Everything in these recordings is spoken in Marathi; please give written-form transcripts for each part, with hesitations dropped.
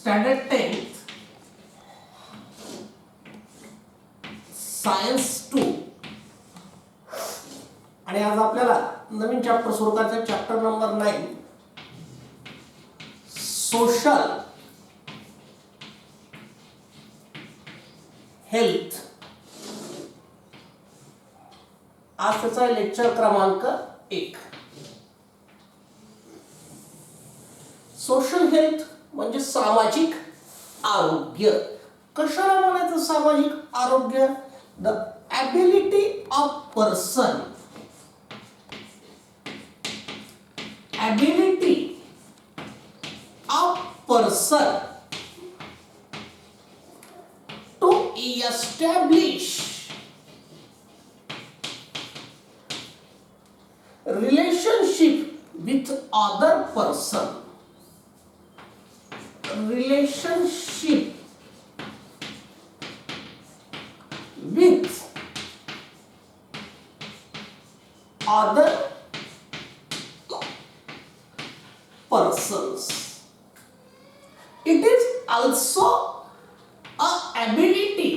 स्टँडर्ड 10th सायन्स 2 आणि आज आपल्याला नवीन चॅप्टर सुरू करायचं चॅप्टर नंबर 9 सोशल हेल्थ. आज त्याचा लेक्चर क्रमांक 1. सोशल हेल्थ म्हणजे सामाजिक आरोग्य. कशाला म्हणायचं सामाजिक आरोग्य? The ability of person to establish relationship with other person. Relationship with other persons. It is also a ability.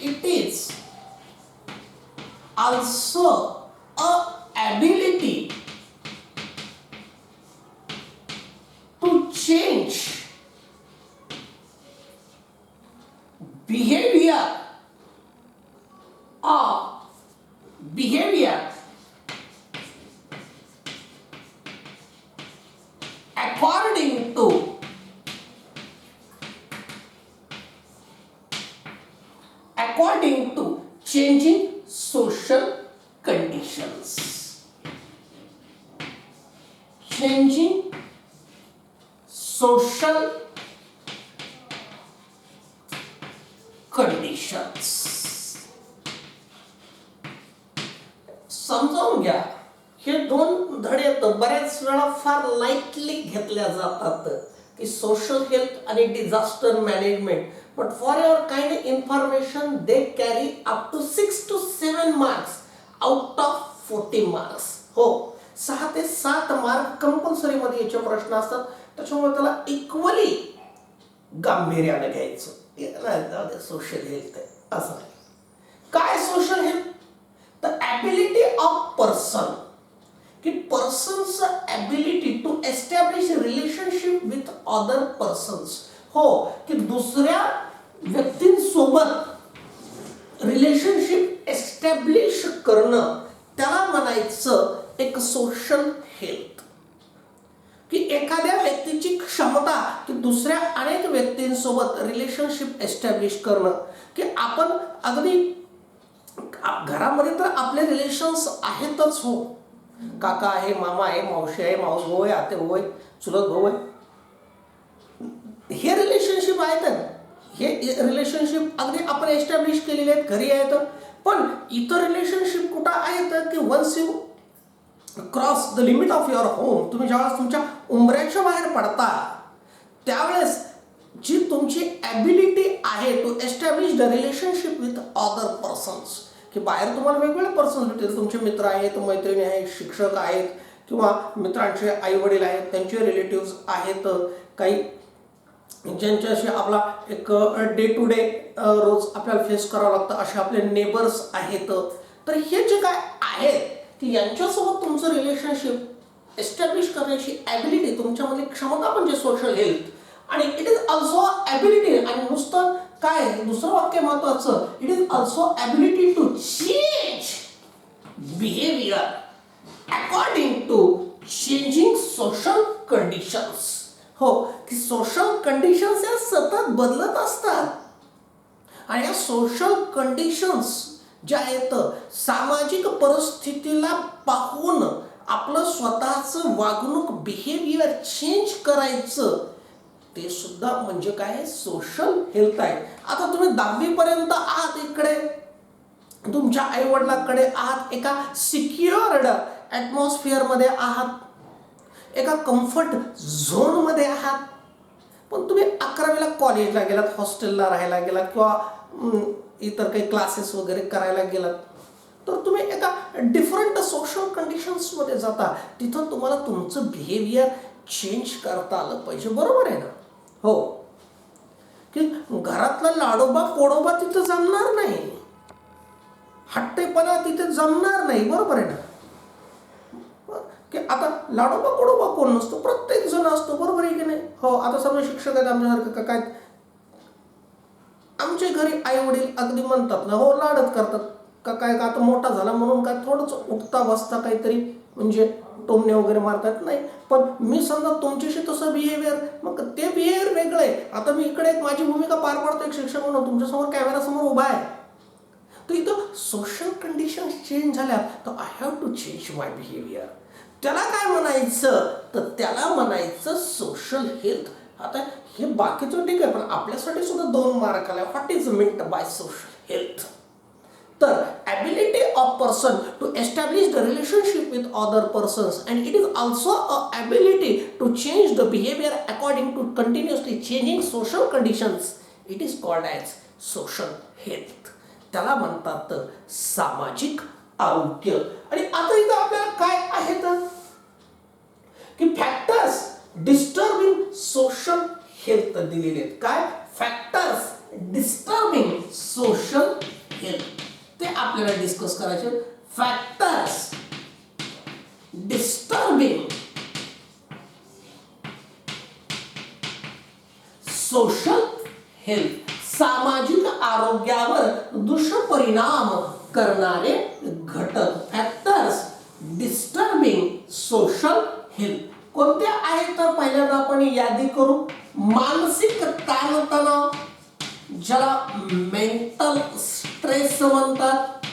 It is also a ability to change behavior according to changing social conditions. Changing social conditions. समजावून घ्या. हे दोन धडे बऱ्याच वेळा फार लाईटली घेतल्या जातात की सोशल हेल्थ आणि disaster management. But for your kind of information, they carry up to 6 to 7 marks out of 40 marks. हो, 6 ते 7 मार्क कंपल्सरी मध्ये याचे प्रश्न असतात. त्याच्यामुळे त्याला इक्वली गांभीर्याने घ्यायचं. सोशल हेल्थ आहे असं नाही. काय social health? The ability of person, की पर्सनच ability to establish relationship with other persons. हो, की दुसऱ्या व्यक्तींसोबत रिलेशनशिप एस्टॅब्लिश करणं, त्याला म्हणायचं एक सोशल हेल्थ. की एखाद्या व्यक्तीची क्षमता की दुसऱ्या अनेक व्यक्तींसोबत रिलेशनशिप एस्टॅब्लिश करणं. की आपण अगदी घरामध्ये तर आपले रिलेशन्स आहेतच. हो, काका आहे, मामा आहे, मावशी आहे, मावस भाऊ आहे, आते भाऊ आहे, चुलत भाऊ आहे, हे रिलेशनशिप आहेत. हे रिलेशनशिप अगदी आपण एस्टॅब्लिश केलेले आहेत, घरी आहेत. पण इतर रिलेशनशिप कुठं आहेत की once you cross the limit of your home, तुम्ही ज्यावेळेस तुमच्या उंबऱ्याच्या बाहेर पडता त्यावेळेस जी तुमची ॲबिलिटी आहे to establish the relationship with other persons, की बाहेर तुम्हाला वेगवेगळे पर्सन्स भेटतील. तुमचे मित्र आहेत, मैत्रिणी आहेत, शिक्षक आहेत, किंवा मित्रांचे आई वडील आहेत, त्यांचे रिलेटिव्स आहेत, काही ज्यांच्याशी आपला एक डे टू डे रोज आपल्याला फेस करावं लागतं असे आपले नेबर्स आहेत. तर हे जे काय आहेत की यांच्यासोबत तुमचं रिलेशनशिप एस्टॅब्लिश करण्याची ॲबिलिटी, तुमच्यामध्ये क्षमता म्हणजे सोशल हेल्थ. आणि इट इज ऑल्सो ॲबिलिटी, आणि नुसतं काय दुसरं वाक्य महत्वाचं, it is also ability to change behaviour according to changing social conditions. हो, की सोशल कंडिशन्स या सतत बदलत असतात. आणि या सोशल कंडिशन्स ज्या आहेत, सामाजिक परिस्थितीला पाहून आपलं स्वतःचं वागणूक बिहेवियर चेंज करायचं, ते सुद्धा म्हणजे काय सोशल हेल्थ आहे. आता तुम्ही 10वी पर्यंत आहात, इकडे तुमच्या आई वडिलांकडे आहात, एका सिक्युअर्ड ॲटमॉस्फिअर मध्ये आहात, एका कम्फर्ट झोन मध्ये आहात. पण तुम्ही 11वीला कॉलेजला गेलात, हॉस्टेलला राहायला गेलात, किंवा इतर काही क्लासेस वगैरे करायला गेलात, तर तुम्ही एका डिफरंट सोशल कंडिशन्समध्ये जाता. तिथं तुम्हाला तुमचं बिहेवियर चेंज करता आलं पाहिजे. बरोबर आहे ना? हो, की घरातला लाडोबा कोडोबा तिथं जमणार नाही, हट्टेपणा तिथे जमणार नाही. बरोबर आहे ना? की आता लाडोबा कोडोबा कोण नसतो, प्रत्येक जण असतो. बरोबर आहे की नाही? हो. आता समजा शिक्षक आहेत आमच्यासारखं काय, आमच्या घरी आई वडील अगदी म्हणतात ना, हो लाडच करतात का काय, का आता मोठा झाला म्हणून काय थोडंच उठता बसता काहीतरी म्हणजे टोमणे वगैरे मारतात नाही. पण मी समजा तुमच्याशी तसं बिहेवियर, मग ते बिहेवियर वेगळं आहे. आता मी इकडे एक माझी भूमिका पार पाडतो एक शिक्षक म्हणून, तुमच्यासमोर कॅमेरासमोर उभा आहे, तर इथं सोशल कंडिशन चेंज झाल्या, तर I have to change my behaviour. त्याला काय म्हणायचं, तर त्याला म्हणायचं सोशल हेल्थ. आता हे बाकीचं ठीक आहे, पण आपल्यासाठी सुद्धा 2 मार्क आले. What is meant by social health? तर ability of person to establish the relationship with other persons, and it is also a ability to change the behaviour according to continuously changing social conditions. It is called as social health. त्याला म्हणतात सामाजिक आरोग्य. आणि आता इथं आपल्याला काय आहेत की फॅक्टर्स डिस्टर्बिंग सोशल हेल्थ दिलेले आहेत. काय फॅक्टर्स डिस्टर्बिंग सोशल हेल्थ, ते आपल्याला डिस्कस करायचे. फॅक्टर्स डिस्टर्बिंग सोशल हेल्थ, सामाजिक आरोग्यावर दुष्परिणाम करणारे घटक. फॅक्टर्स डिस्टर्बिंग सोशल हेल्थ कोणते आहेत, तर पहिल्यांदा आपण यादी करू. मानसिक ताणतणाव, ज्याला मेंटल स्ट्रेस म्हणतात.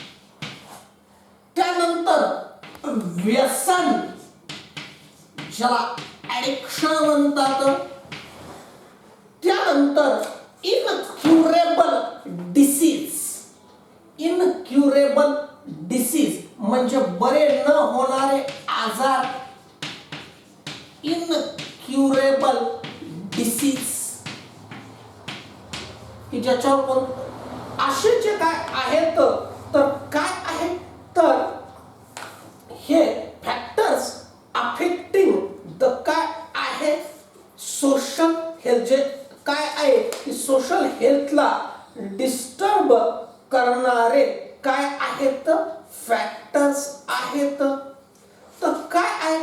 त्यानंतर व्यसन, ज्याला ॲडिक्शन म्हणतात. त्यानंतर इनक्युरेबल डिसीज. इनक्युरेबल डिसीज म्हणजे बरे न होणारे आजार. इनक्युरेबल डिसीज की ज्याच्यावर कोण, असे जे काय आहेत, तर काय आहे, तर हे फॅक्टर्स अफेक्टिंग द काय आहे सोशल हेल्थ, जे काय आहे की सोशल हेल्थला डिस्टर्ब करणारे काय आहेत, फॅक्टर्स आहेत. तर काय आहे,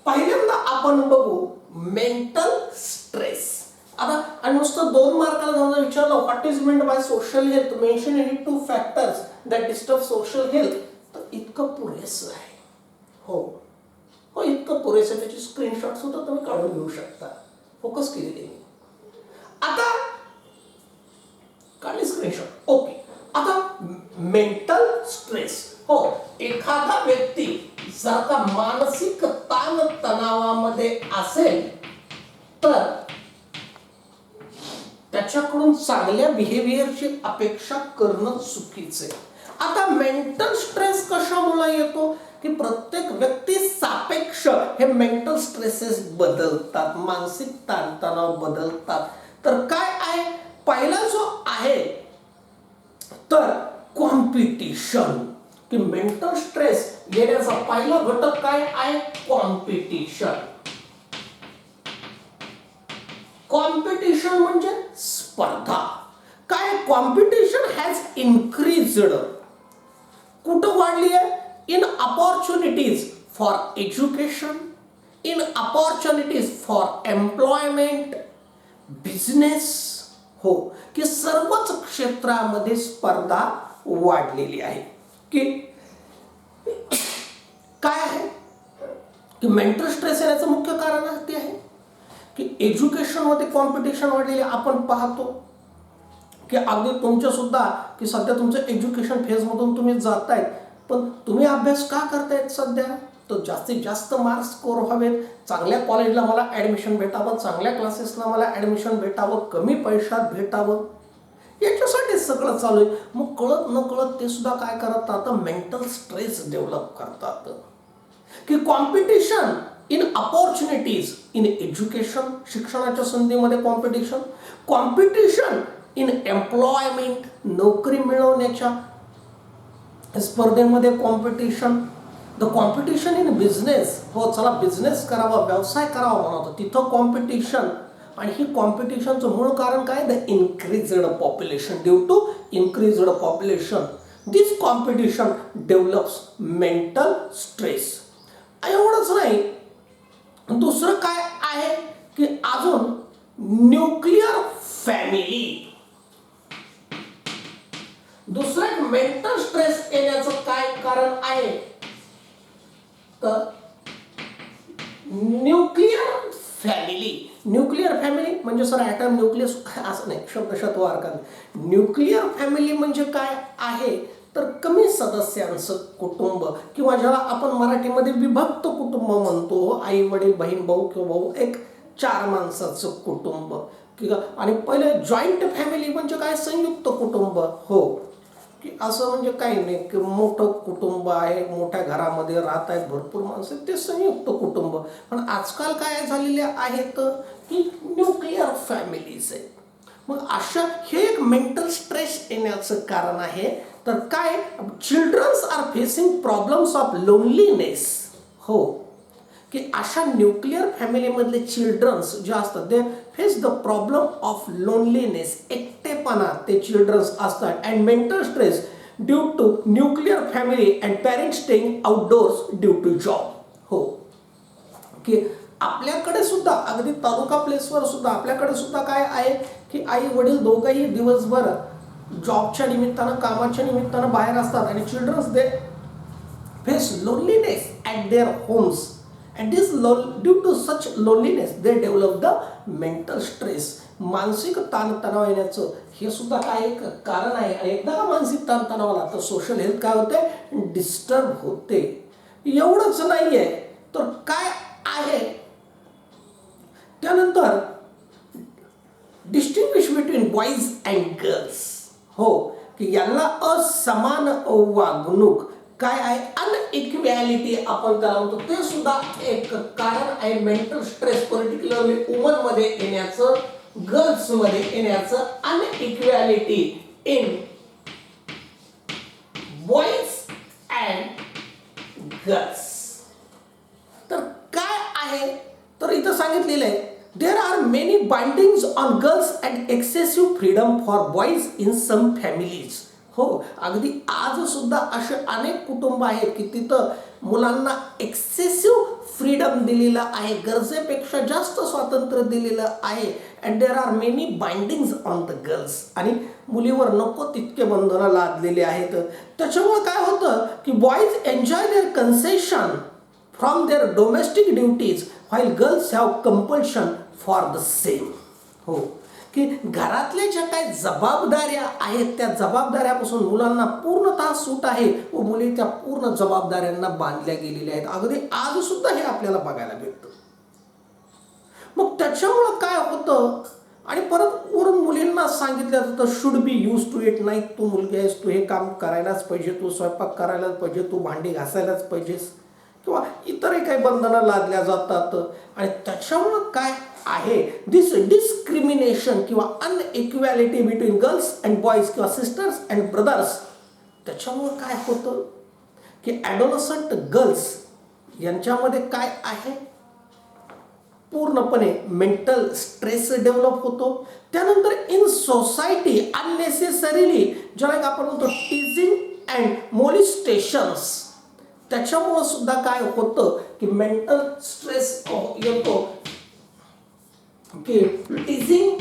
पहिल्यांदा आपण बघू मेंटल स्ट्रेस. आता आणि नुसतं 2 मार्काला जर विचारलं what is meant by social health, mention any 2 factors that disturb social health, तर इतकं पुरेसं आहे. हो हो, इतकं पुरेसं. त्याची स्क्रीनशॉट सुद्धा तुम्ही काढून घेऊ शकता. फोकस केलेली मी आता काढली स्क्रीनशॉट. ओके. आता मेंटल स्ट्रेस, हो, एखादा व्यक्ती जर का मानसिक ताण तणावामध्ये असेल तर त्याच्याकडून चांगल्या बिहेवियरची अपेक्षा करणं चुकीचं आहे. आता मेंटल स्ट्रेस कशामुळे येतो की प्रत्येक व्यक्ती सापेक्ष हे मेंटल स्ट्रेसेस बदलतात, मानसिक ताणतणाव बदलतात. तर काय आहे, पहिला जो आहे तर कॉम्पिटिशन, की मेंटल स्ट्रेस येण्याचा पहिला घटक काय आहे, कॉम्पिटिशन. कॉम्पिटिशन म्हणजे स्पर्धा. काय, कॉम्पिटिशन हॅज इन्क्रीज्ड. कुठं वाढली आहे, in opportunities for education, in opportunities for employment, business. हो, की सर्वच क्षेत्रामध्ये स्पर्धा वाढलेली आहे. की काय आहे की मेंटल स्ट्रेस येण्याचं मुख्य कारण ते आहे की एज्युकेशनमध्ये कॉम्पिटिशन वाढलेली. आपण पाहतो की अगदी तुमच्या सुद्धा की सध्या तुमचं एज्युकेशन फेजमधून तुम्ही जातायत, पण तुम्ही अभ्यास का करतायत सध्या, तर जास्तीत जास्त मार्क्स स्कोर व्हावेत, चांगल्या कॉलेजला मला ॲडमिशन भेटावं, चांगल्या क्लासेसला मला ॲडमिशन भेटावं, कमी पैशात भेटावं, याच्यासाठी सगळं चालू आहे. मग कळत न कळत ते सुद्धा काय करतात, मेंटल स्ट्रेस डेव्हलप करतात. की competition in opportunities in education, शिक्षणाच्या संधीमध्ये कॉम्पिटिशन. कॉम्पिटिशन इन एम्प्लॉयमेंट, नोकरी मिळवण्याच्या स्पर्धेमध्ये competition. The competition in business, हो चला बिझनेस करावा, व्यवसाय करावा म्हणतो, तिथं कॉम्पिटिशन. आणि ही कॉम्पिटिशनचं मूळ कारण काय? The increased population. Due to increased population this competition develops mental stress. एवढंच नाही, दुसरं काय आहे की अजून न्यूक्लिअर फॅमिली. दुसरं एक मेंटल स्ट्रेस येण्याचं काय कारण आहे तर न्यूक्लिअर फॅमिली. न्यूक्लिअर फॅमिली म्हणजे सर ॲटम न्यूक्लियस असं नाही, शब्दशत्व हरकत. न्यूक्लिअर फॅमिली म्हणजे काय आहे तर कमी सदस्यांचं कुटुंब, किंवा ज्याला आपण मराठीमध्ये विभक्त कुटुंब म्हणतो, आई वडील बहीण भाऊ किंवा भाऊ, एक 4 माणसाचं कुटुंब. किंवा आणि पहिले जॉईंट फॅमिली म्हणजे काय? संयुक्त कुटुंब. हो, की असं म्हणजे काही नाही की मोठं कुटुंब आहे, मोठ्या घरामध्ये राहत आहेत भरपूर माणसं, ते संयुक्त कुटुंब. पण आजकाल काय झालेले आहेत की न्यूक्लिअर फॅमिलीज आहेत. मग अशा हे एक मेंटल स्ट्रेस येण्याचं कारण आहे. तर काय? Childrens are facing problems of loneliness. हो, की अशा न्यूक्लिअर फॅमिलीमधले चिल्ड्रन्स जे असतात ते face the problem of loneliness, एकटेपणा ते चिल्ड्रन्स असतात. And mental stress due to nuclear family and parents staying outdoors due to job. हो, की आपल्याकडे सुद्धा अगदी तालुका प्लेसवर सुद्धा आपल्याकडे सुद्धा काय आहे की आई वडील दोघंही दिवसभर जॉबच्या निमित्तानं, कामाच्या निमित्तानं बाहेर असतात, आणि childrens they face loneliness at their homes. And this due to such loneliness they develop the mental stress. मानसिक ताणतणाव येण्याचं हे सुद्धा काय एक कारण आहे. एकदा का मानसिक ताणतणाव आला तर सोशल हेल्थ काय होते? डिस्टर्ब होते. एवढंच नाही आहे तर काय आहे त्यानंतर distinguish between boys and girls. हो, की यांना असमान वागणूक काय आहे? अनइक्वॅलिटी आपण त्याला म्हणतो, ते सुद्धा एक कारण आहे मेंटल स्ट्रेस, पर्टिक्युलरली वुमन मध्ये येण्याचं, गर्ल्स मध्ये येण्याचं. Inequality in boys and girls. तर काय आहे तर इथं सांगितलेलं आहे there are many bindings on girls and excessive freedom for boys in some families. हो, अगदी आज सुद्धा असे अनेक कुटुंब आहेत की तिथं मुलांना एक्सेसिव्ह फ्रीडम दिलेलं आहे, गरजेपेक्षा जास्त स्वातंत्र्य दिलेलं आहे. And there are many bindings on the girls, आणि मुलीवर नको तितके बंधनं लादलेले आहेत. त्याच्यामुळे काय होतं की boys enjoy their concession from their domestic duties while girls have compulsion for the same. हो, की घरातल्या ज्या काही जबाबदाऱ्या आहेत त्या जबाबदाऱ्यापासून मुलांना पूर्णतः सूट आहे व मुली त्या पूर्ण जबाबदाऱ्यांना बांधल्या गेलेल्या आहेत. अगदी आज सुद्धा हे आपल्याला बघायला भेटतं. मग त्याच्यामुळं काय होतं, आणि परत वरून मुलींना सांगितलं जातं should be use to it. नाही, तू मुलगी आहेस, तू हे काम करायलाच पाहिजे, तू स्वयंपाक करायलाच पाहिजे, तू भांडी घासायलाच पाहिजेस, किंवा इतरही काही बंधनं लादल्या जातात. आणि त्याच्यामुळं काय आहे दिस डिस्क्रिमिनेशन किंवा अनइक्वॅलिटी बिटवीन गर्ल्स अँड बॉईज किंवा सिस्टर्स अँड ब्रदर्स. त्याच्यामुळं काय होतं की ॲडोलसंट गर्ल्स यांच्यामध्ये काय आहे पूर्णपणे मेंटल स्ट्रेस डेव्हलप होतो. त्यानंतर इन सोसायटी अननेसेसरीली ज्याला आपण म्हणतो टीजिंग अँड मोलिस्टेशन्स, त्याच्यामुळं सुद्धा काय होतं की मेंटल स्ट्रेस येतो. की टीजिंग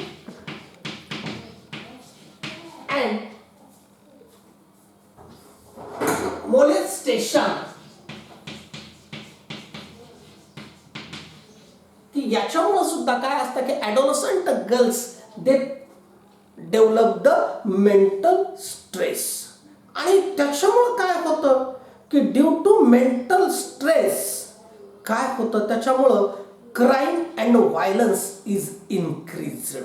अँड मोलेस्टेशन, की याच्यामुळं सुद्धा काय असतं की adolescent girls they develop the mental stress. आणि त्याच्यामुळं काय होतं की ड्यू टू मेंटल स्ट्रेस काय होतं त्याच्यामुळं crime and violence is increased.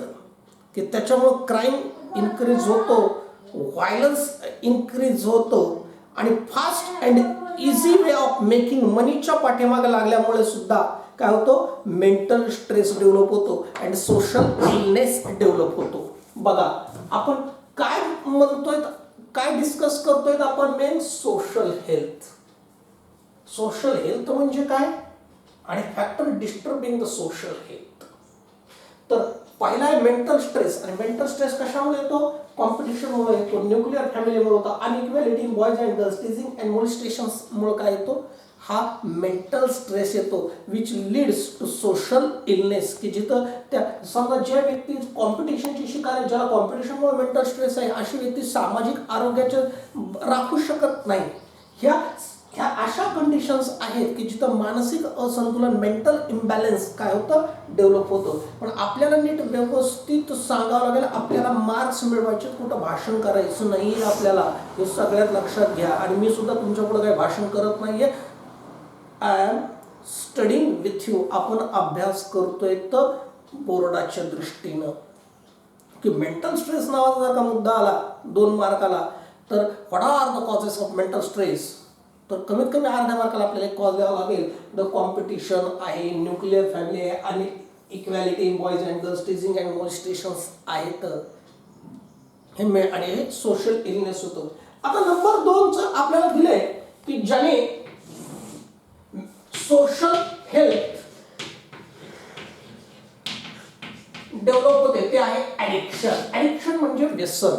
की त्याच्यामुळं क्राईम इन्क्रीज होतो, व्हायलन्स इन्क्रीज होतो, आणि fast and easy way of making मनीच्या पाठीमागे लागल्यामुळे सुद्धा काय होतो मेंटल स्ट्रेस डेव्हलप होतो अँड सोशल इलनेस डेव्हलप होतो. बघा आपण काय म्हणतोय, काय डिस्कस करतोय आपण, main social health. Social health म्हणजे काय आणि factor disturbing the social health. तर पहिला आहे मेंटल स्ट्रेस. आणि मेंटल स्ट्रेस कशामुळे येतो? कॉम्पिटिशनमुळे येतो, न्यूक्लिअर फॅमिलीमुळे होतो, inequality in boys and girls, teasing and मोलेस्टेशन्समुळे काय येतो? हा मेंटल स्ट्रेस येतो, which leads to social illness. की जिथं त्या समजा ज्या व्यक्ती कॉम्पिटिशनची शिकार आहे, ज्याला कॉम्पिटिशनमुळे मेंटल स्ट्रेस आहे, अशी व्यक्ती सामाजिक आरोग्याचे राखू शकत नाही. ह्या अशा कंडिशन्स आहेत की जिथं मानसिक असंतुलन, मेंटल इम्बॅलन्स काय होतं? डेव्हलप होतं. पण आपल्याला नीट व्यवस्थित सांगावं लागेल, आपल्याला मार्क्स मिळवायचे, कुठं भाषण करायचं नाही आपल्याला, हे सगळ्यात लक्षात घ्या. आणि मी सुद्धा तुमच्यापुढे काही भाषण करत नाहीये. I am studying with you. आपण अभ्यास करतोय तर बोर्डाच्या दृष्टीनं. की मेंटल स्ट्रेस नावाचा जर का मुद्दा आला 2 मार्काला, तर what are the causes of mental stress? तर कमीत कमी अर्ध्या मार्काला आपल्याला एक कॉज द्यावा लागेल. द कॉम्पिटिशन आहे, न्यूक्लिअर फॅमिली आहे, आणि equality in boys and girls, teasing and molestations आहेत, हे आणि हे सोशल इलनेस होतं. आता नंबर 2चं आपल्याला दिलंय की ज्याने सोशल हेल्थ डेव्हलप होते, ते आहे ॲडिक्शन. ॲडिक्शन म्हणजे व्यसन.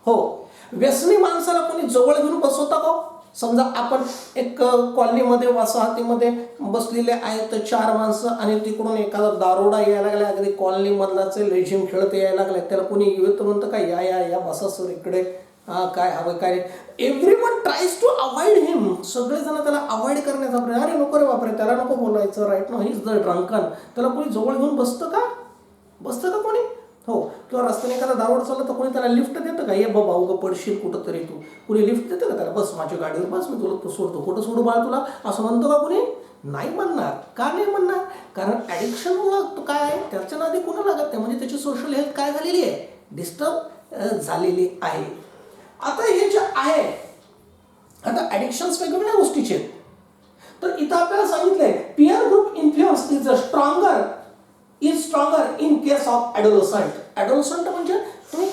हो, व्यसनी माणसाला कोणी जवळ घेऊन बसवता का? समजा आपण एक कॉलनीमध्ये, वसाहतीमध्ये बसलेले आहेत 4 माणसं, आणि तिकडून एखादा दारोडा यायला लागला, अगदी कॉलनीमधलाच लेझिम खेळत यायला लागला, त्याला कोणी येतं म्हणतं काय, या या या बसा सर इकडे, हा काय हवं काय. एव्हरीवन ट्राईज टू अवॉइड हिम. सगळेजण त्याला अवॉइड करण्याचा प्रयत्न, अरे नको रे बापरे, त्याला नको बोलायचं, राईट ना, ही इज द ड्रंकन. त्याला कोणी जवळ घेऊन बसतं का? कोणी? हो. किंवा रस्त्याने एखादा दारोड चाललं तर कोणी त्याला लिफ्ट देतं का? ये बाबा उगं पडशील कुठं तरी तू. कुणी लिफ्ट देतं का त्याला? बस माझ्या गाडीवर बस, मी तुला सोडतो. कुठं सोडू बाळ तुला, असं म्हणतो का कुणी? नाही म्हणणार. का नाही म्हणणार? कारण ॲडिक्शनमुळं काय आहे, त्याच्या नादी कुणा लागत नाही, म्हणजे त्याची सोशल हेल्थ काय झालेली आहे? डिस्टर्ब झालेली आहे. आता हे जे आहे, आता ॲडिक्शन्स वेगवेगळ्या गोष्टीचे आहेत. तर इथं आपल्याला सांगितलंय peer group influence is stronger in case of adolescent. Adolescent म्हणजे तुम्ही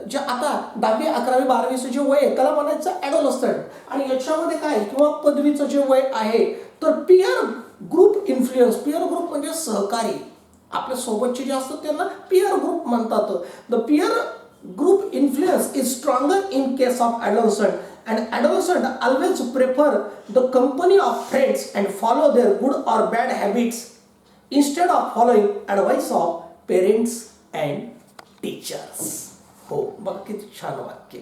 जे आता 10वी 11वी 12वीचं जे वय आहे त्याला म्हणायचं ॲडोलसंट. आणि याच्यामध्ये काय, किंवा पदवीचं जे वय आहे, तर peer group influence. Peer group म्हणजे सहकारी, आपल्या सोबतचे जे असतात त्यांना पियर ग्रुप म्हणतात. The peer group influence is stronger in case of adolescent. And adolescent always prefer the company of friends and follow their good or bad habits instead of following advice of parents and teachers. हो, बघा किती छान वाक्य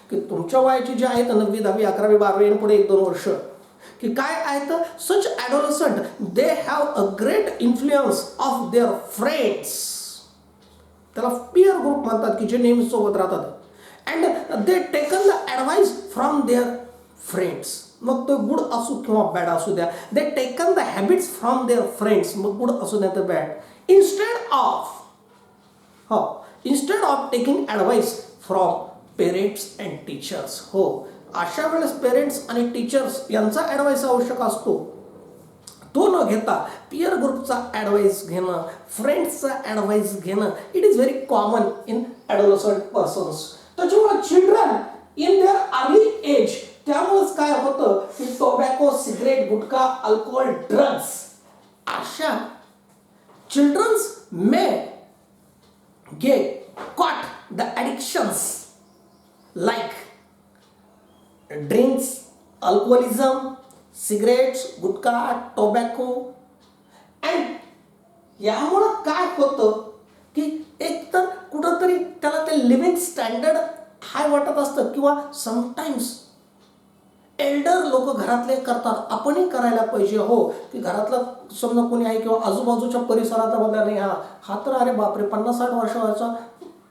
की तुमच्या वयाची जे आहेत 9वी 10वी 11वी 12वी आणि पुढे 1-2 वर्ष, की काय आहेत, सच adolescent they have a great influence of their friends. त्याला पियर ग्रुप म्हणतात की जे नेहमी सोबत राहतात. And they taken the advice from their friends. मग तो गुड असू किंवा बॅड असू द्या, they taken the habits from their friends, मग गुड असू द्या तर bad, instead of taking advice from parents and teachers. हो, अशा वेळेस पेरेंट्स आणि टीचर्स यांचा ॲडवाइस आवश्यक असतो. तो न घेता पियर ग्रुपचा ॲडवाइस घेणं, फ्रेंड्सचा ॲडवाइस घेणं, it is very common in adolescent persons. त्याच्यामुळे children in their early age, त्यामुळेच काय होतं की tobacco, cigarette, gutkha, alcohol, drugs, अशा childrens may get caught the addictions like drinks, alcoholism, cigarettes, gutkha, tobacco. And यामुळं काय होतं की एक तर कुठंतरी त्याला ते लिव्हिंग स्टँडर्ड हाय वाटत असतं, किंवा समटाईम्स एल्डर लोक घरातले करतात, आपणही करायला पाहिजे. हो, की घरातला समजा कोणी आहे किंवा आजूबाजूच्या परिसरातला बघा, नाही हा तर अरे बापरे 50-60 वर्षाचा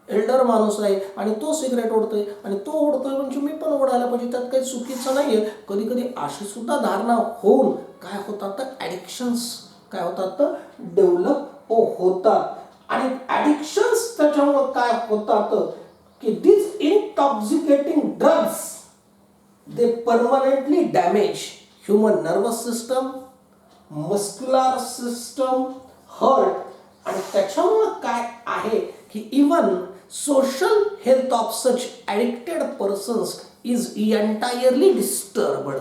एल्डर माणूस आहे आणि तो सिगरेट ओढतोय आणि तो ओढतोय म्हणजे मी पण ओढायला पाहिजे, त्यात काही चुकीचं नाही आहे. कधी कधी अशी सुद्धा धारणा होऊन काय होतात तर ॲडिक्शन्स काय होतात तर डेव्हलप होतात. आणि ॲडिक्शन्स त्याच्यामुळे काय होतात की this intoxicating drugs they permanently damage human nervous system, muscular system, heart. आणि त्याच्यामुळं काय आहे की even social health of such addicted persons is entirely disturbed.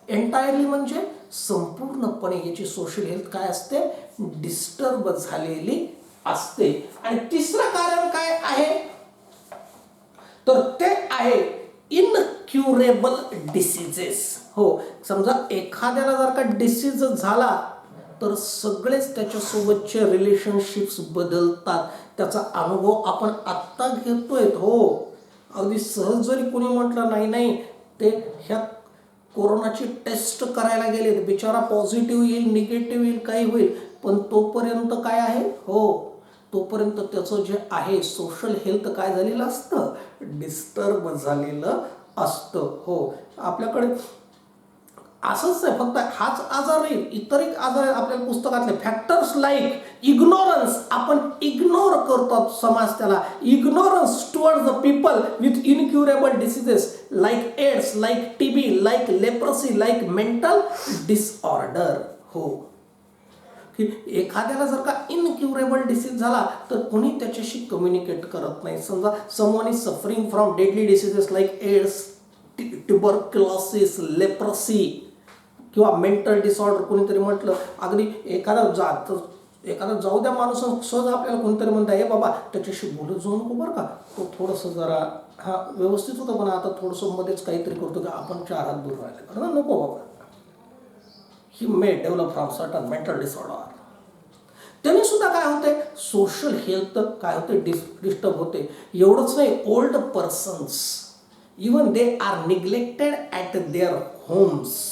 Entirely म्हणजे संपूर्णपणे याची सोशल हेल्थ काय असते, डिस्टर्ब झालेली असते. आणि तिसरं कारण काय आहे, तर ते आहे इनक्युरेबल डिसीजेस. हो, समजा एखाद्याला जर का डिसीज झाला तर सगळेच त्याच्यासोबतचे रिलेशनशिप्स बदलतात. त्याचा अनुभव आपण आत्ता घेतोय. हो, अगदी सहज जरी कोणी म्हटलं नाही नाही ते ह्या कोरोनाची टेस्ट करायला गेले, बिचारा पॉझिटिव्ह येईल, निगेटिव्ह येईल, काही होईल, पण तोपर्यंत काय आहे, हो तोपर्यंत त्याचं जे आहे सोशल हेल्थ काय झालेलं असतं, डिस्टर्ब झालेलं असतं. हो, आपल्याकडे असंच आहे, फक्त हाच आजार नाही, इतर एक आजार आहे आपल्याला पुस्तकातले. फॅक्टर्स लाईक इग्नोरन्स, आपण इग्नोर करतो समाज त्याला, ignorance towards the people with incurable diseases like AIDS, like TB, like leprosy, like mental disorder. हो, की एखाद्याला जर का इनक्युरेबल डिसीज झाला तर कोणी त्याच्याशी कम्युनिकेट करत नाही. समजा someone is suffering from deadly diseases like AIDS, tuberculosis, leprosy किंवा मेंटल डिसऑर्डर, कोणीतरी म्हटलं, अगदी एखादा जाऊ द्या माणूस, सहज आपल्याला कोणतरी म्हणता, हे बाबा त्याच्याशी बोलत जाऊ नको बरं का, तो थोडंसं जरा हा व्यवस्थित होतं पण आता थोडंसं मध्येच काहीतरी करतो का, आपण 4 हात दूर राहिले बरं, नको बाबा. ही may develop from certain mental disorder. त्यांनी सुद्धा काय होते, सोशल हेल्थ काय होते, डिस्टर्ब होते. एवढंच नाही, old persons even they are neglected at their homes.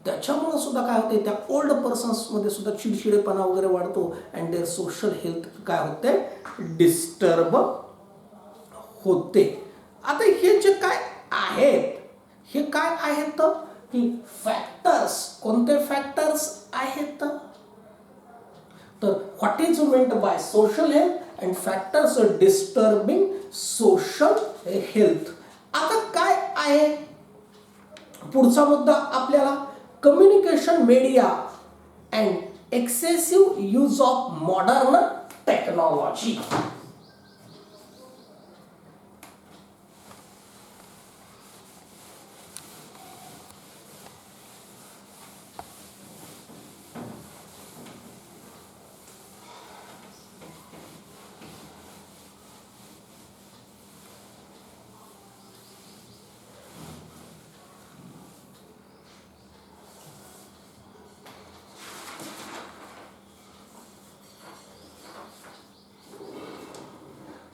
त्याच्यामुळे सुद्धा काय होते, त्या ओल्ड पर्सन्समध्ये सुद्धा चिडचिडेपणा वगैरे वाढतो अँड देअर सोशल हेल्थ काय होते, डिस्टर्ब होते. आता हे जे काय आहेत, हे काय आहेत, की फॅक्टर्स. कोणते फॅक्टर्स आहेत, तर what is meant by social health and factors disturbing social health. आता काय आहे पुढचा मुद्दा आपल्याला, communication media and excessive use of modern technology.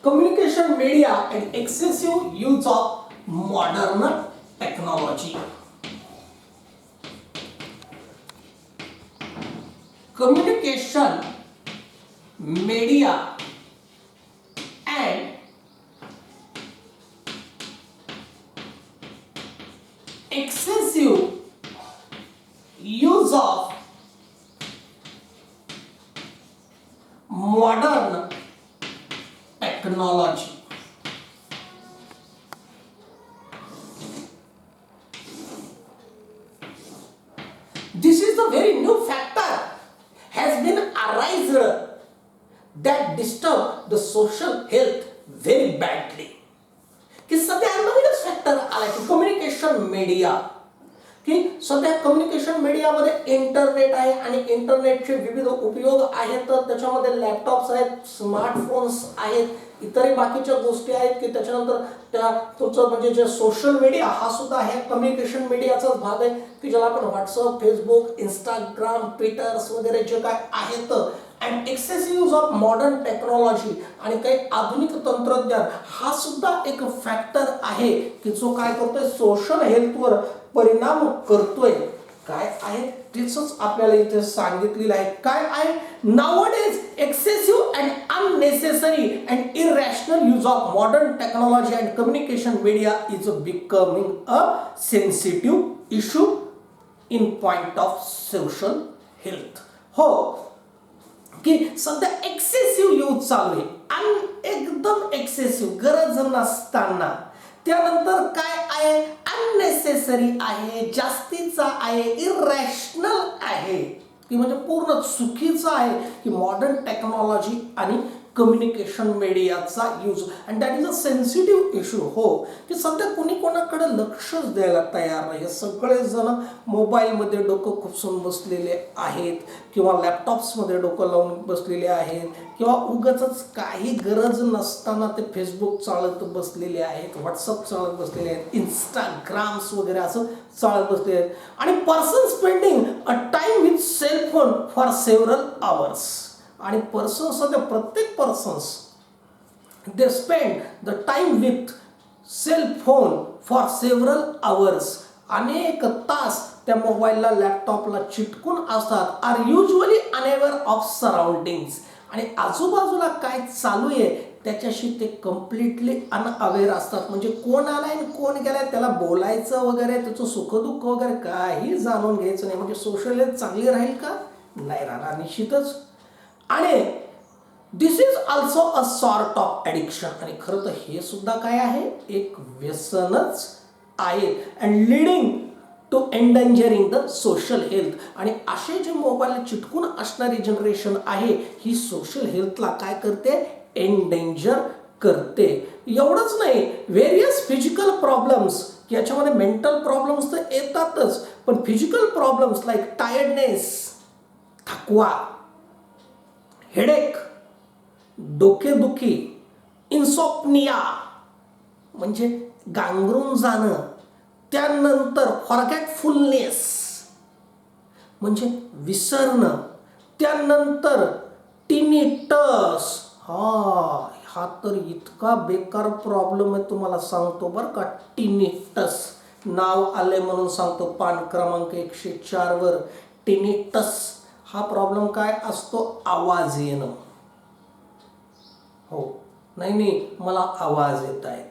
Communication media and excessive use of modern technology. Communication media and excessive use of modern technology. This is the very new factor has been arised that disturb the social health very badly. की सध्या नवीनच फॅक्टर आला की कम्युनिकेशन मीडिया, की सध्या कम्युनिकेशन मीडियामध्ये इंटरनेट आहे आणि इंटरनेटचे विविध उपयोग आहेत. तर त्याच्यामध्ये लॅपटॉप्स आहेत, स्मार्टफोन्स आहेत, इतरही बाकीच्या गोष्टी आहेत, की त्याच्यानंतर त्या तुमचं म्हणजे जे सोशल मीडिया हा सुद्धा ह्या कम्युनिकेशन मीडियाचाच भाग आहे, की ज्याला आपण व्हॉट्सअप, फेसबुक, इंस्टाग्राम, ट्विटर्स वगैरे जे काय आहेत. And excessive use of modern technology आणि काही आधुनिक तंत्रज्ञान हा सुद्धा एक फॅक्टर आहे की जो काय करतोय, सोशल हेल्थवर परिणाम करतोय. काय आहे तेच आपल्याला इथे सांगितलेलं आहे. काय आहे, nowadays excessive and unnecessary and irrational use of modern technology and communication media is becoming a sensitive issue in point of social health. हो, की सध्या एक्सेसिव्ह यूज चालू आहे, एकदम एक्सेसिव्ह, गरज नसताना. त्यानंतर काय आहे, अननेसेसरी आहे, जास्तीचा आहे, इरॅशनल आहे, की म्हणजे पूर्ण चुकीचं आहे की मॉडर्न टेक्नॉलॉजी आणि कम्युनिकेशन मीडियाचा use, and that is a sensitive issue. हो, की सध्या कोणी कोणाकडे लक्षच द्यायला तयार नाही. सगळेजण मोबाईलमध्ये डोकं खुपसून बसलेले आहेत किंवा लॅपटॉप्समध्ये डोकं लावून बसलेले आहेत किंवा उगाचच काही गरज नसताना ते फेसबुक चालत बसलेले आहेत, व्हॉट्सअप चालत बसलेले आहेत, इंस्टाग्राम्स वगैरे असं चालत बसले आहेत. आणि person spending a time with cellphone for several hours. आणि पर्सन सध्या प्रत्येक persons they spend the time with cell phone for several hours. अनेक तास त्या मोबाईलला लॅपटॉपला चिटकून असतात. Are usually unaware of surroundings. आणि आजूबाजूला काय चालू आहे त्याच्याशी ते कम्प्लिटली अनअवेअर असतात. म्हणजे कोण आलाय आणि कोण गेलाय त्याला बोलायचं वगैरे, त्याचं सुखदुःख वगैरे काही जाणून घ्यायचं नाही. म्हणजे सोशल हेल्थ चांगली राहील का? नाही राहणार निश्चितच. आणि this is also a sort of addiction. आणि खरं तर हे सुद्धा काय आहे, एक व्यसनच आहे. And leading to endangering the social health. आणि असे जे मोबाईल चिटकून असणारी जनरेशन आहे ही सोशल हेल्थला काय करते, एंडेंजर करते. एवढंच नाही, व्हेरियस फिजिकल प्रॉब्लेम्स, याच्यामध्ये मेंटल प्रॉब्लेम्स तर येतातच, पण फिजिकल प्रॉब्लेम्स लाईक टायर्डनेस, थकवा, हेडेक, डोकेदुखी, इन्सॉप्निया म्हणजे गांगरून जाणं, त्यानंतर फॉरगेटफुलनेस म्हणजे विसरणं, त्यानंतर टिनिटस. हा तर इतका बेकार प्रॉब्लेम आहे तुम्हाला सांगतो बरं का. टिनिटस नाव आले म्हणून सांगतो. पान क्रमांक 104 वर टिनिटस हा प्रॉब्लेम काय असतो, आवाज येणं. हो, नाही मला आवाज येत आहेत,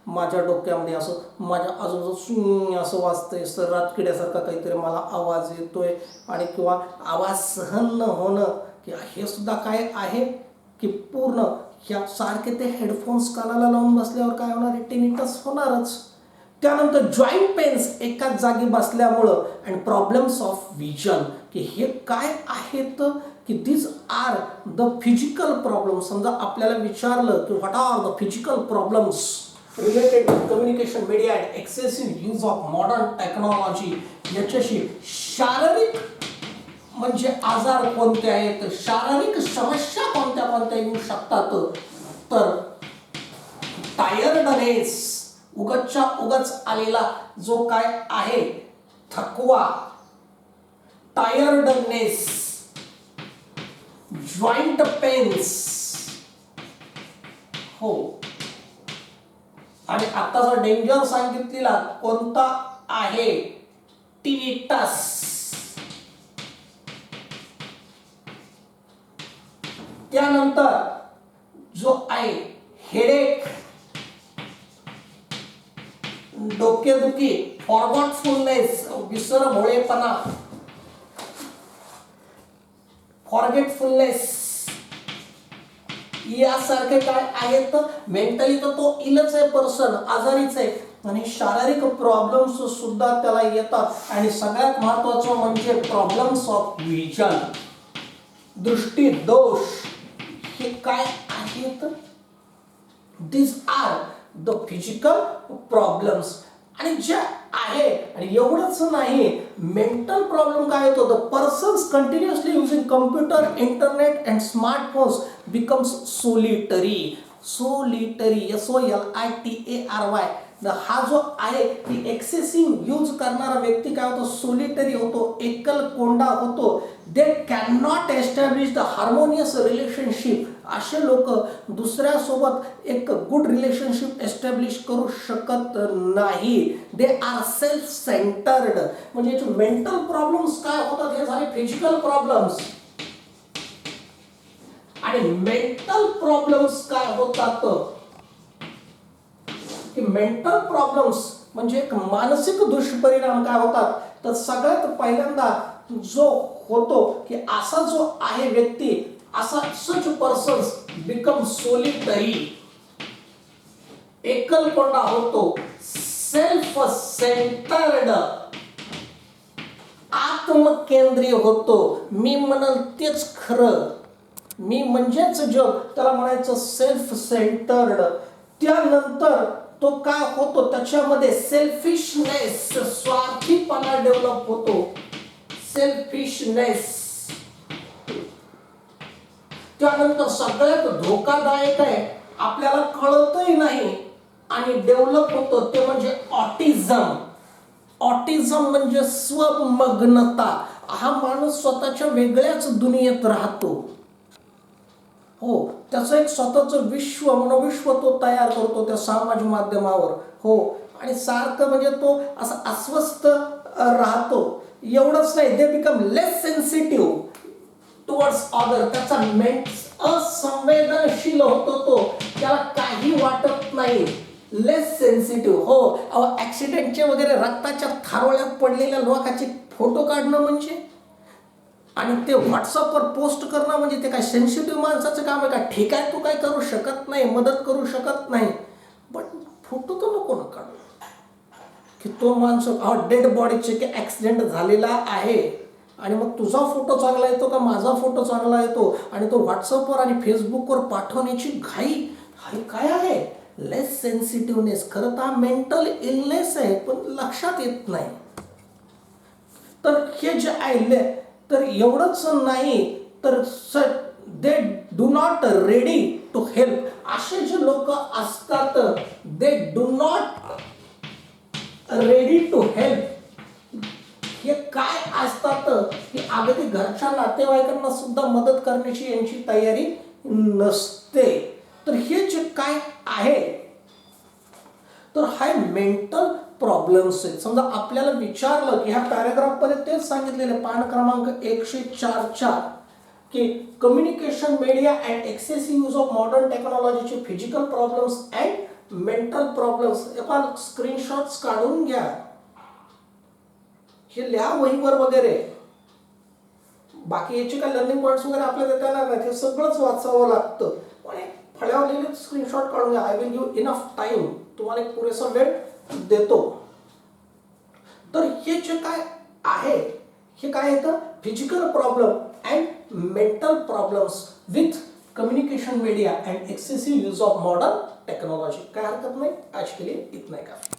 माझ्या डोक्यामध्ये असं माझ्या आजूबाजू असं वाजतंय, सर्रात किड्यासारखा काहीतरी मला आवाज येतोय. आणि किंवा आवाज सहन न होणं, की हे सुद्धा काय आहे की पूर्ण ह्या सारखे ते हेडफोन्स कानाला लावून बसल्यावर काय होणार आहे, टिनिटस होणारच. त्यानंतर जॉईंट पेन्स एकाच जागी बसल्यामुळं, अँड प्रॉब्लेम्स ऑफ विजन, की हे काय आहेत की this are the physical problem. समजा आपल्याला विचारलं की what are the physical problems related with communication media and excessive use of modern technology, याच्याशी शारीरिक म्हणजे आजार कोणते आहेत, शारीरिक समस्या कोणत्या कोणत्या येऊ शकतात, तर टायर्डनेस, उगचच्या उगच आलेला जो काय आहे थकवा, टायर्डनेस, जॉइंट पेन्स. हो, आणि आताचा डेंजर सांगितलेला कोणता आहे, टिनिटस. त्यानंतर जो आहे हेडेक, डोकेदुखी, फॉरगेटफुलनेस विसरभोळेपणा, फॉरगेटफुलनेस यासारखे काय आहेत. मेंटली तर तो इलच आहे, पर्सन आजारीच आहे, आणि शारीरिक प्रॉब्लेम्स सुद्धा त्याला येतात. आणि सगळ्यात महत्वाचं म्हणजे प्रॉब्लेम्स ऑफ विजन, दृष्टी दोष. हे काय आहेत, दिस आर द फिजिकल प्रॉब्लेम्स. आणि ज्या आहे, आणि एवढंच नाही, मेंटल प्रॉब्लेम काय होतो, the persons continuously using computer, internet and smartphones becomes solitary. SOLITARY. हा जो आहे की एक्सेसिव्ह यूज करणारा व्यक्ती काय होतो, सोलिटरी होतो, एकल कोंडा होतो. They can not establish the harmonious relationship. असे लोक दुसऱ्यासोबत एक गुड रिलेशनशिप एस्टॅब्लिश करू शकत नाही. They are self centred. म्हणजे याचे मेंटल प्रॉब्लेम्स काय होतात, हे झाले फिजिकल प्रॉब्लेम्स. आणि मेंटल प्रॉब्लेम्स काय होतात, की मेंटल प्रॉब्लेम्स म्हणजे एक मानसिक दुष्परिणाम काय होतात, तर सगळ्यात पहिल्यांदा जो होतो की असा जो आहे व्यक्ती, असा सच पर्सन्स बिकम सोलिटरी, एकलकोंडा होतो, सेल्फ सेंटर्ड, आत्मकेंद्रीय होतो, मी म्हणाल तेच खरं. मी म्हणजेच जग, त्याला म्हणायचं सेल्फ सेंटर्ड. त्यानंतर तो काय होतो, त्याच्यामध्ये सेल्फिशनेस, स्वार्थीपणा डेव्हलप होतो, सेल्फिशनेस. त्यानंतर सगळ्यात धोकादायक आहे, आपल्याला कळतही नाही आणि डेव्हलप होतो, ते म्हणजे ऑटिझम. ऑटिझम म्हणजे स्वमग्नता. हा माणूस स्वतःच्या वेगळ्याच दुनियेत राहतो. हो, त्याचं एक स्वतःचं विश्व, मनोविश्व तो तयार करतो त्या सामाजिक माध्यमावर. हो, आणि सारखं म्हणजे तो असा अस्वस्थ राहतो. एवढंच नाही, they become less sensitive towards other. त्याचा असंवेदनशील होतो तो, त्याला काही वाटत नाही. लेस सेन्सिटिव्ह. हो, ऍक्सिडेंटचे वगैरे रक्ताच्या थारोळ्यात पडलेल्या लोकांचे फोटो काढणं म्हणजे, आणि ते व्हॉट्सअपवर पोस्ट करणं म्हणजे ते काय सेन्सिटिव्ह माणसाचं काम आहे का? ठीक आहे, तू काय करू शकत नाही, मदत करू शकत नाही, पण फोटो तर नको ना काढू की तो माणूस डेड बॉडीचे की ॲक्सिडेंट झालेला आहे, आणि मग तुझा फोटो चांगला येतो का माझा फोटो चांगला येतो, आणि तो व्हॉट्सअपवर आणि फेसबुकवर पाठवण्याची घाई. हाय काय आहे? लेस सेन्सिटिव्हनेस. खरं तर हा मेंटल इलनेस आहे, पण लक्षात येत नाही. तर हे जे आहे, तर एवढंच नाही, तर they do not ready to help. असे जे लोक असतात, they do not ready to help. हे काय असतात की अगदी घरच्या नातेवाईकांना सुद्धा मदत करण्याची यांची तयारी नसते. तर हे जे काय आहे, तर हा मेंटल प्रॉब्लेम्स आहेत. समजा आपल्याला विचारलं की ह्या पॅराग्राफमध्ये तेच सांगितलेले पान क्रमांक 104 की communication media and excessive use of modern टेक्नॉलॉजीचे physical problems and mental problems. आपण स्क्रीनशॉट्स काढून घ्या, हे लिहा वहीवर वगैरे. बाकी याचे काय लर्निंग पॉईंट्स वगैरे आपल्याला देता येणार नाही, हे सगळंच वाचावं लागतं. पण फळ्यावर लिहिले स्क्रीनशॉट काढून घ्या. I will give enough time, तुम्हाला एक पुरेसा वेळ देतो. तर हे जे काय आहे, हे काय येतं, physical problem and mental problems with communication media and excessive use of modern technology. काय हरकत नाही, आज के लिए इतना ही काफी.